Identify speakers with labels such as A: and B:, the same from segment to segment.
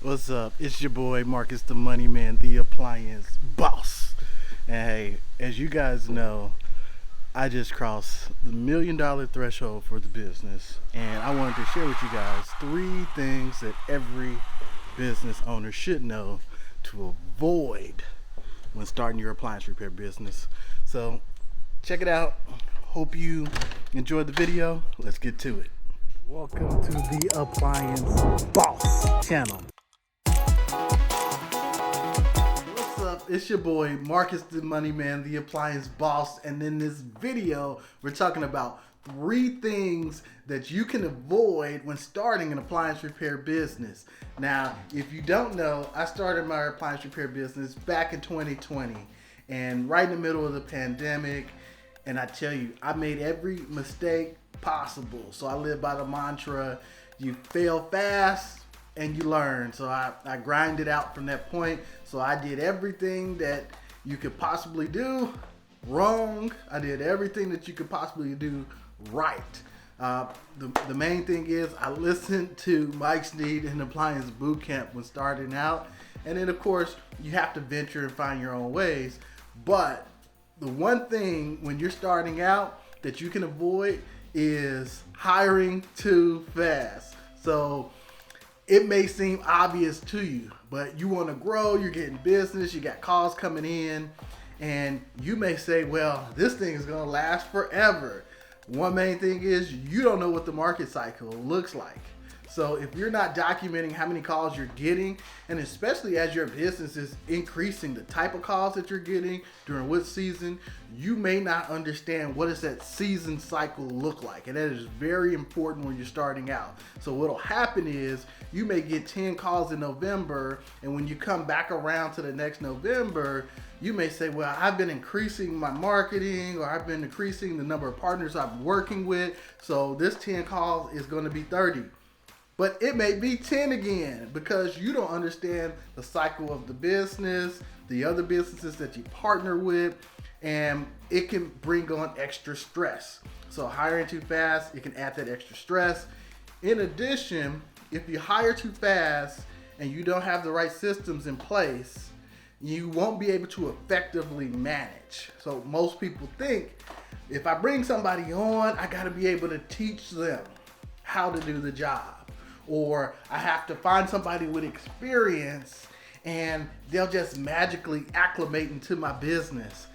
A: What's up? It's your boy Marcus the Money Man, the Appliance Boss. And hey, as you guys know, I just crossed the $1 million threshold for the business, and I wanted to share with you guys three things that every business owner should know to avoid when starting your appliance repair business. So, check it out. Hope you enjoyed the video. Let's get to it. Welcome to the Appliance Boss channel. What's up? It's your boy Marcus the Money Man, the Appliance Boss, and in this video we're talking about three things that you can avoid when starting an appliance repair business. Now, if you don't know, I started my appliance repair business back in 2020 and right in the middle of the pandemic, and I tell you, I made every mistake possible. So I live by the mantra, you fail fast and you learn. So I grinded out from that point. So I did everything that you could possibly do wrong. I did everything that you could possibly do right. The main thing is I listened to Mike Sneed in Appliance Bootcamp when starting out. And then of course you have to venture and find your own ways. But the one thing when you're starting out that you can avoid is hiring too fast. So it may seem obvious to you, but you want to grow, you're getting business, you got calls coming in, and you may say, well, this thing is going to last forever. One main thing is you don't know what the market cycle looks like. So if you're not documenting how many calls you're getting, and especially as your business is increasing the type of calls that you're getting during what season, you may not understand what does that season cycle look like. And that is very important when you're starting out. So what'll happen is you may get 10 calls in November, and when you come back around to the next November, you may say, well, I've been increasing my marketing, or I've been increasing the number of partners I'm working with, so this 10 calls is going to be 30. But it may be 10 again because you don't understand the cycle of the business, the other businesses that you partner with, and it can bring on extra stress. So hiring too fast, it can add that extra stress. In addition, if you hire too fast and you don't have the right systems in place, you won't be able to effectively manage. So most people think if I bring somebody on, I gotta be able to teach them how to do the job. Or I have to find somebody with experience and they'll just magically acclimate into my business.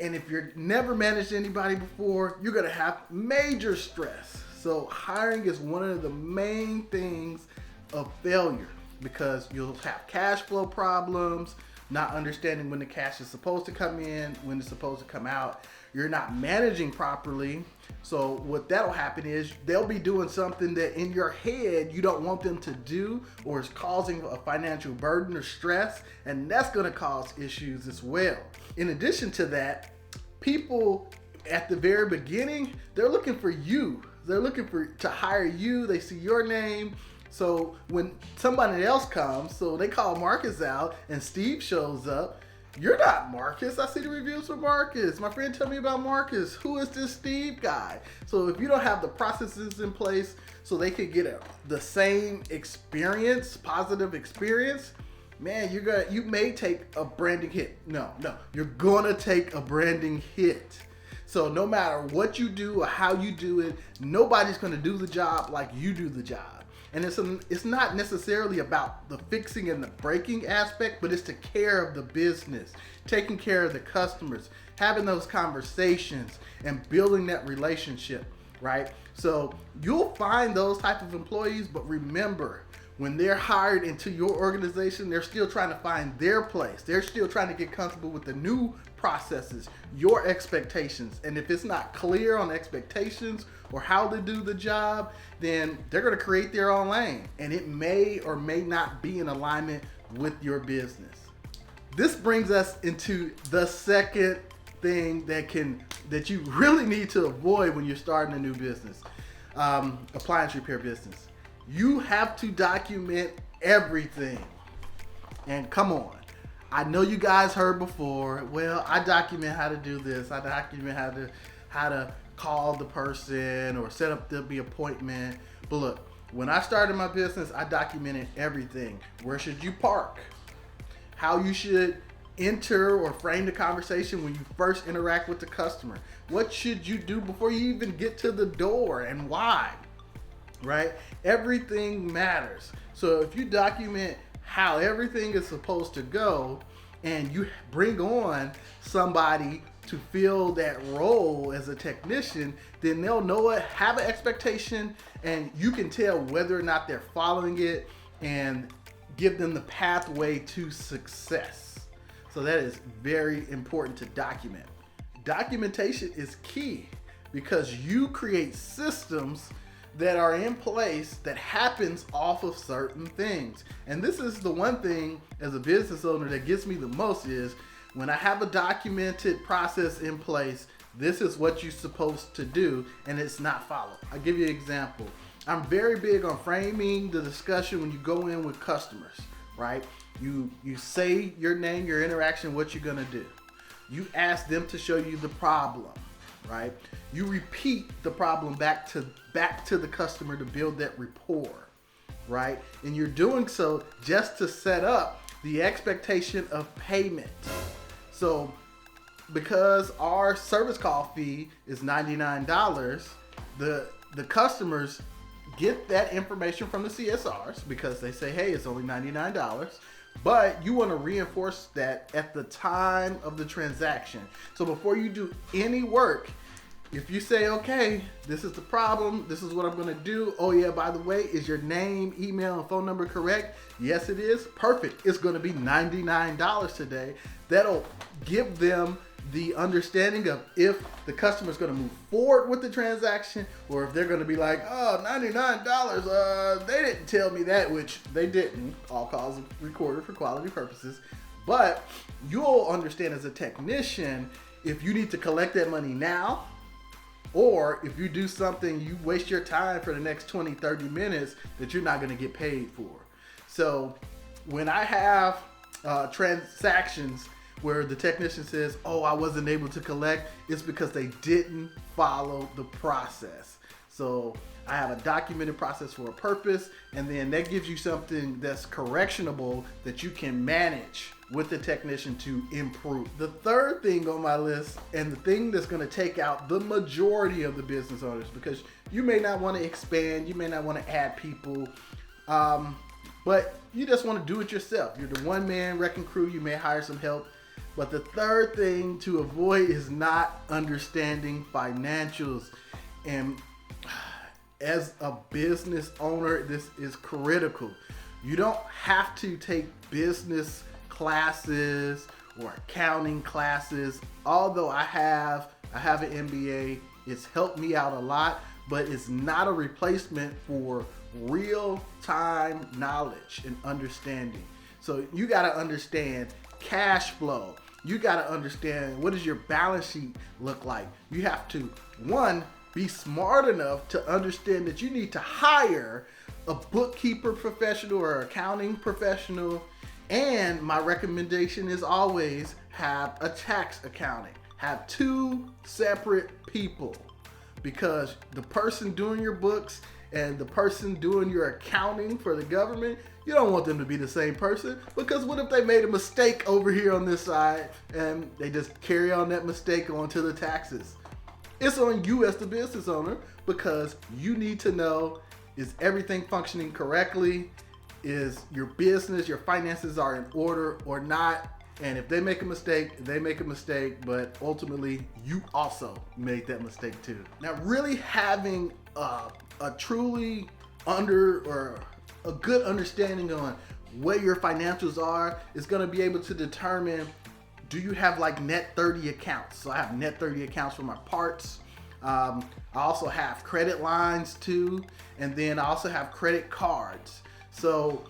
A: And if you've never managed anybody before, you're gonna have major stress. So hiring is one of the main things of failure because you'll have cash flow problems, not understanding when the cash is supposed to come in, when it's supposed to come out. You're not managing properly. So what that'll happen is they'll be doing something that in your head you don't want them to do, or is causing a financial burden or stress, and that's gonna cause issues as well. In addition to that, people at the very beginning, they're looking for you. They're looking to hire you. They see your name. So when somebody else comes, so they call Marcus out and Steve shows up, you're not Marcus. I see the reviews for Marcus. My friend told me about Marcus. Who is this Steve guy? So if you don't have the processes in place so they can get the same experience, positive experience, man, you may take a branding hit. No, you're gonna take a branding hit. So no matter what you do or how you do it, nobody's gonna do the job like you do the job. And it's not necessarily about the fixing and the breaking aspect, but it's the care of the business, taking care of the customers, having those conversations and building that relationship, right? So you'll find those type of employees, but remember, when they're hired into your organization, they're still trying to find their place. They're still trying to get comfortable with the new processes, your expectations. And if it's not clear on expectations or how to do the job, then they're going to create their own lane. And it may or may not be in alignment with your business. This brings us into the second thing that you really need to avoid when you're starting a new business, appliance repair business. You have to document everything. And come on, I know you guys heard before, well, I document how to do this. I document how to call the person or set up the appointment. But look, When I started my business, I documented everything. Where should you park? How you should enter or frame the conversation when you first interact with the customer. What should you do before you even get to the door and why? Right? Everything matters. So if you document how everything is supposed to go and you bring on somebody to fill that role as a technician, then they'll know it, have an expectation, and you can tell whether or not they're following it and give them the pathway to success. So that is very important to document. Documentation is key because you create systems that are in place that happens off of certain things. And this is the one thing as a business owner that gets me the most is when I have a documented process in place, this is what you're supposed to do and it's not followed. I'll give you an example. I'm very big on framing the discussion when you go in with customers, right? You say your name, your interaction, what you're gonna do. You ask them to show you the problem, right? You repeat the problem back to the customer to build that rapport, right? And you're doing so just to set up the expectation of payment. So because our service call fee is $99, the customers get that information from the CSRs because they say, hey, it's only $99. But you want to reinforce that at the time of the transaction. So before you do any work, if you say, okay, this is the problem, this is what I'm going to do. Oh yeah, by the way, is your name, email, and phone number correct? Yes, it is. Perfect. It's going to be $99 today. That'll give them the understanding of if the customer is going to move forward with the transaction or if they're going to be like, oh, $99, they didn't tell me that, which they didn't. All calls recorded for quality purposes. But you'll understand as a technician if you need to collect that money now, or if you do something, you waste your time for the next 20, 30 minutes that you're not going to get paid for. So when I have transactions where the technician says, oh, I wasn't able to collect, it's because they didn't follow the process. So I have a documented process for a purpose, and then that gives you something that's correctionable that you can manage with the technician to improve. The third thing on my list, and the thing that's going to take out the majority of the business owners, because you may not want to expand, you may not want to add people, but you just want to do it yourself. You're the one-man wrecking crew, you may hire some help. But the third thing to avoid is not understanding financials. And as a business owner, this is critical. You don't have to take business classes or accounting classes. Although I have an MBA, it's helped me out a lot, but it's not a replacement for real-time knowledge and understanding. So you got to understand cash flow. You got to understand, what does your balance sheet look like? You have to, one, be smart enough to understand that you need to hire a bookkeeper professional or accounting professional. And my recommendation is always have a tax accounting. Have two separate people, because the person doing your books and the person doing your accounting for the government, you don't want them to be the same person, because what if they made a mistake over here on this side and they just carry on that mistake onto the taxes? It's on you as the business owner, because you need to know, is everything functioning correctly? Is your business, your finances are in order or not? And if they make a mistake, they make a mistake, but ultimately you also made that mistake too. Now, really having a truly a good understanding on what your financials are is going to be able to determine, do you have like net 30 accounts? So I have net 30 accounts for my parts. I also have credit lines too, and then I also have credit cards. So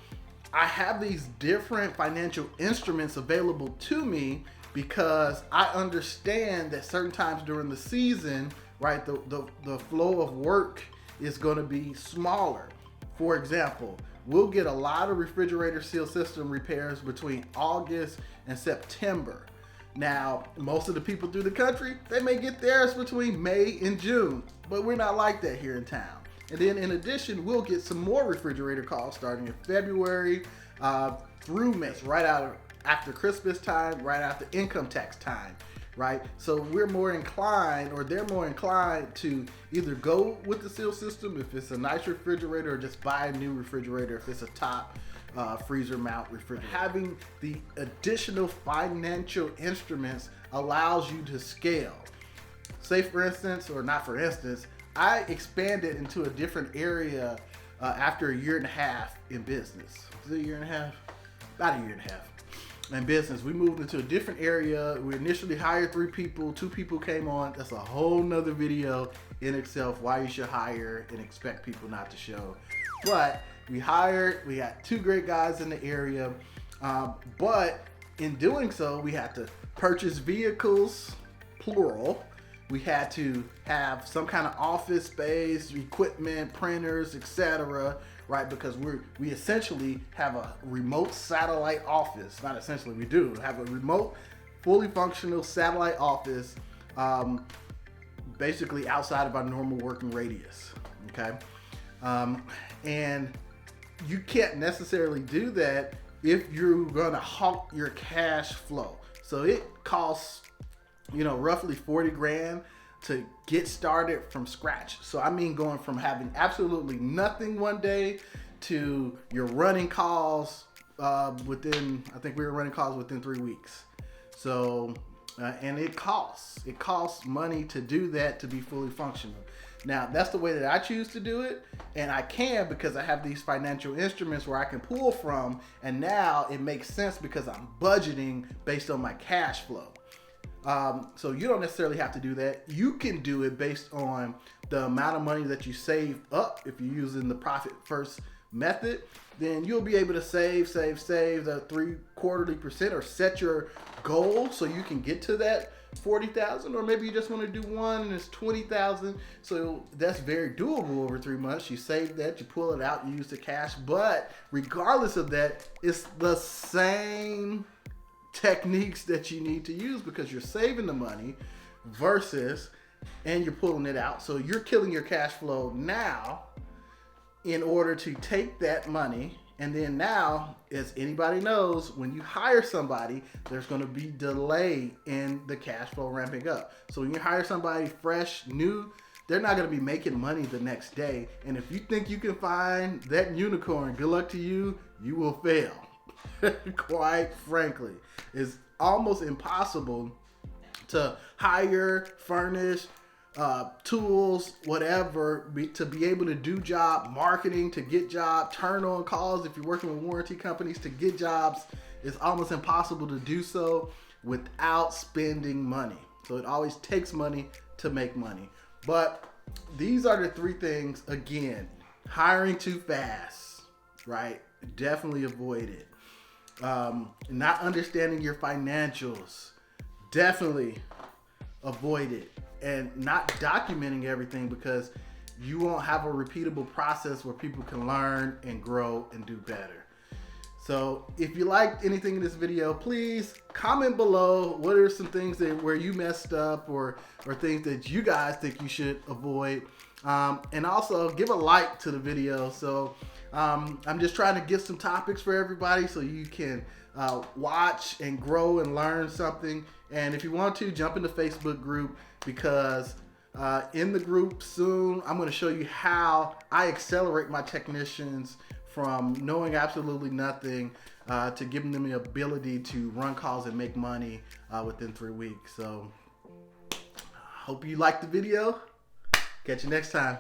A: I have these different financial instruments available to me because I understand that certain times during the season, right, the flow of work is going to be smaller. For example, we'll get a lot of refrigerator seal system repairs between August and September. Now, most of the people through the country, they may get theirs between May and June, but we're not like that here in town. And then in addition, we'll get some more refrigerator calls starting in February through May, after Christmas time, right after income tax time, right? So we're more inclined, or they're more inclined to either go with the seal system if it's a nice refrigerator, or just buy a new refrigerator if it's a top freezer mount refrigerator. Having the additional financial instruments allows you to scale. Say for instance, or not for instance, I expanded into a different area after a year and a half in business. Was it a year and a half? About a year and a half in business. We moved into a different area. We initially hired 3 people, 2 people came on. That's a whole nother video in itself, why you should hire and expect people not to show. But we got 2 great guys in the area. But in doing so, we had to purchase vehicles, plural. We had to have some kind of office space, equipment, printers, etc., right? Because we essentially have a remote satellite office. Not essentially, we do have a remote, fully functional satellite office, basically outside of our normal working radius, okay? And you can't necessarily do that if you're gonna halt your cash flow. So it costs, roughly 40 grand to get started from scratch. So I mean, going from having absolutely nothing one day to you're running calls within, I think we were running calls within 3 weeks. So, and it costs money to do that, to be fully functional. Now, that's the way that I choose to do it, and I can because I have these financial instruments where I can pull from, and now it makes sense because I'm budgeting based on my cash flow. So you don't necessarily have to do that. You can do it based on the amount of money that you save up. If you're using the profit first method, then you'll be able to save the 3/4%, or set your goal so you can get to that 40,000, or maybe you just want to do one and it's 20,000. So that's very doable over 3 months. You save that, you pull it out, you use the cash. But regardless of that, it's the same techniques that you need to use because you're saving the money and you're pulling it out. So you're killing your cash flow now in order to take that money. And then now, as anybody knows, when you hire somebody, there's going to be delay in the cash flow ramping up. So when you hire somebody fresh, new, they're not going to be making money the next day. And if you think you can find that unicorn, good luck to you, you will fail. Quite frankly, it's almost impossible to hire, furnish, tools, whatever, to be able to do job marketing, to get job, turn on calls if you're working with warranty companies to get jobs. It's almost impossible to do so without spending money. So it always takes money to make money. But these are the 3 things. Again, hiring too fast, right? Definitely avoid it. Not understanding your financials, definitely avoid it. And not documenting everything, because you won't have a repeatable process where people can learn and grow and do better. So if you liked anything in this video, please comment below. What are some things where you messed up, or things that you guys think you should avoid? And also give a like to the video. So I'm just trying to get some topics for everybody so you can watch and grow and learn something. And if you want to, jump in the Facebook group, because in the group soon, I'm going to show you how I accelerate my technicians from knowing absolutely nothing to giving them the ability to run calls and make money within 3 weeks. So hope you liked the video. Catch you next time.